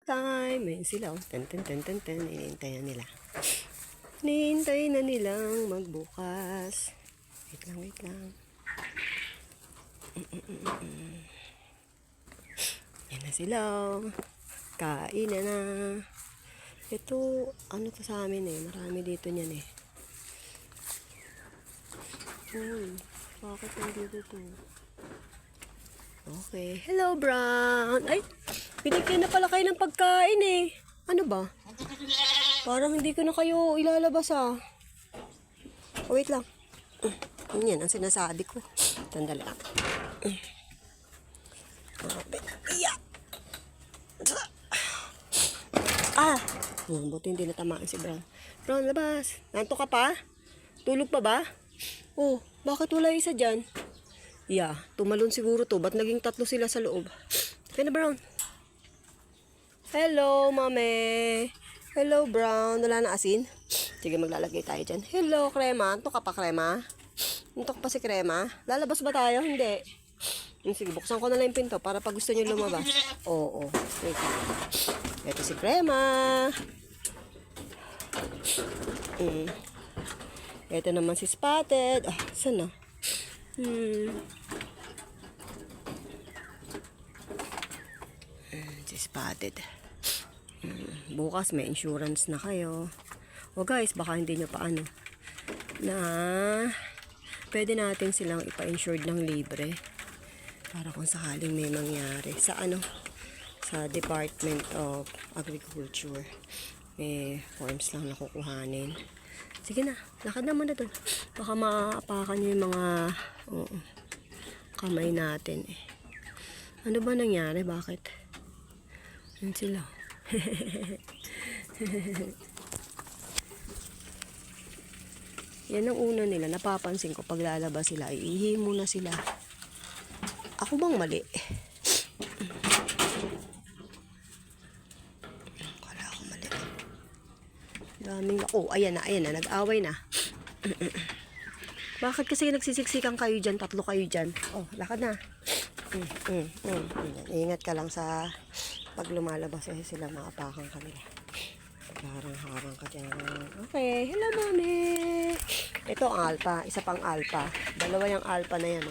Time. Ayun sila. Oh. Ten, ten, ten, ten, ten. Hinihintay na nila. Hinihintay na nilang magbukas. Wait lang, wait lang. Yan na sila. Kain na na. Ito, ano to sa amin eh. Marami dito niyan eh. Uy, bakit nandito to? Okay. Hello, Brown. Ay, binigyan na pala kayo ng pagkain eh. Ano ba? Parang hindi ko na kayo ilalabas ah. Oh, wait lang. Yan ang sinasabi ko. Tandali lang. Yeah. Ah! Buti hindi natamaan si Brown. Brown, labas. Nanto ka pa? Tulog pa ba? Oh, bakit wala isa dyan? Yeah, tumalon siguro to. Ba't naging tatlo sila sa loob? Kaya na, Brown. Hello, mame. Hello, Brown. Wala na asin? Sige, maglalagay tayo dyan. Hello, Krema. Anto ka pa, Krema? Anto ka pa si Krema? Lalabas ba tayo? Hindi. Sige, buksan ko na lang yung pinto para pag gusto nyo lumabas. Oo. Wait. Ito si Krema. Ito naman si Spotted. Ah, saan na? Si Spotted. Bukas may insurance na kayo. O guys, baka hindi nyo pa ano. Na pwede natin silang ipa-insured ng libre. Para kung sakaling may mangyari. Sa ano? Sa Department of Agriculture. May forms lang nakukuhanin. Sige na, lakad naman na doon. Baka maapakan nyo yung mga kamay natin eh. Ano ba nangyari? Bakit? Yan sila. Yan ang una nila. Napapansin ko pag lalabas sila, iihi muna sila. Ako bang mali? Kala ako mali. Daming, oh, ayan na, nag-away na. Bakit kasi nagsisiksikan kayo dyan? Tatlo kayo dyan. Oh, lakad na. Ingat ka lang sa pag lumalabas kasi sila maapakan ka nila. Harang-harang ka dyan. Okay, hello mami. Ito ang alpha, isa pang alpha. Dalawa yung alpha na yan.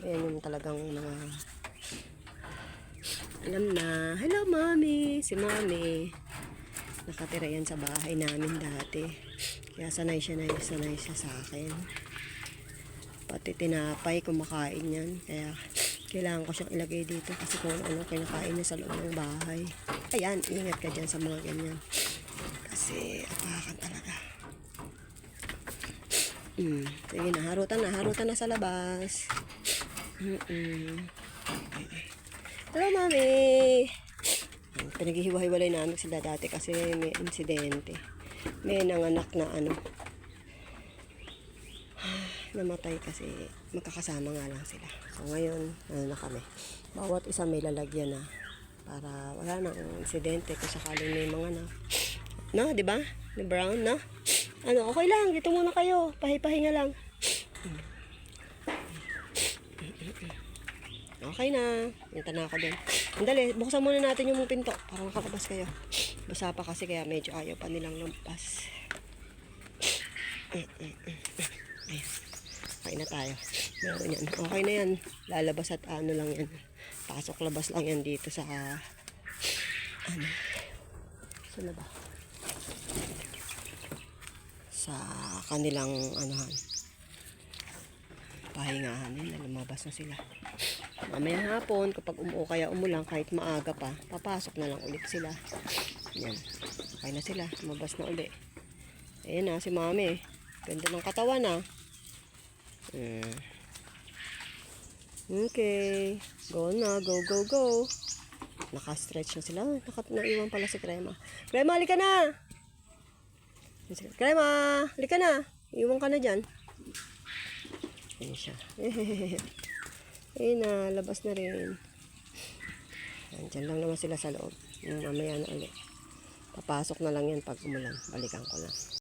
Ayan yung talagang mga alam na. Hello mami, si mami. Nakatira yan sa bahay namin dati. Kaya sanay siya sa akin. Pati tinapay, kumakain yan. Kaya kailangan ko siyang ilagay dito kasi kung ano kinakain niya sa loob ng bahay. Ayan, ingat ka dyan sa mga ganyan. Kasi apakan talaga. Sige na, harutan na sa labas. Hello, mami. Pinaghihiwa-hiwalay namin sila dati kasi may insidente. May nanganak na ano. Namatay kasi magkakasama nga lang sila. So ngayon, ano na kami. Bawat isa may lalagyan na para wala nang insidente kung sakaling may mga na. No, di ba? Ni Brown, no? Ano, okay lang. Dito muna kayo. Pahinga lang. Okay na. Punta na ako doon. Andali, buksan muna natin yung pinto para makalabas kayo. Basa pa kasi kaya medyo ayaw pa nilang lumpas. Ayan. Okay na tayo. Meron yan. Okay na yan. Lalabas at ano lang yan. Pasok-labas lang yan dito sa ano. Saan na ba? Sa kanilang anuhan. Pahingahan nila. Lumabas na sila. Mamaya hapon, kapag kaya umulang, kahit maaga pa, papasok na lang ulit sila. Yan. Okay na sila. Lumabas na ulit. Ayan na, si mami. Ganda ng katawan na. Okay. Go na. Go, go, go. Naka-stretch na sila. Naiwan pala si Krema. Krema, halika na! Krema, halika na! Iwan ka na dyan. Ayan siya. Ayun na, labas na rin. Diyan lang naman sila sa loob. Mamaya na ulit. Papasok na lang yan pag umulan. Balikan ko lang.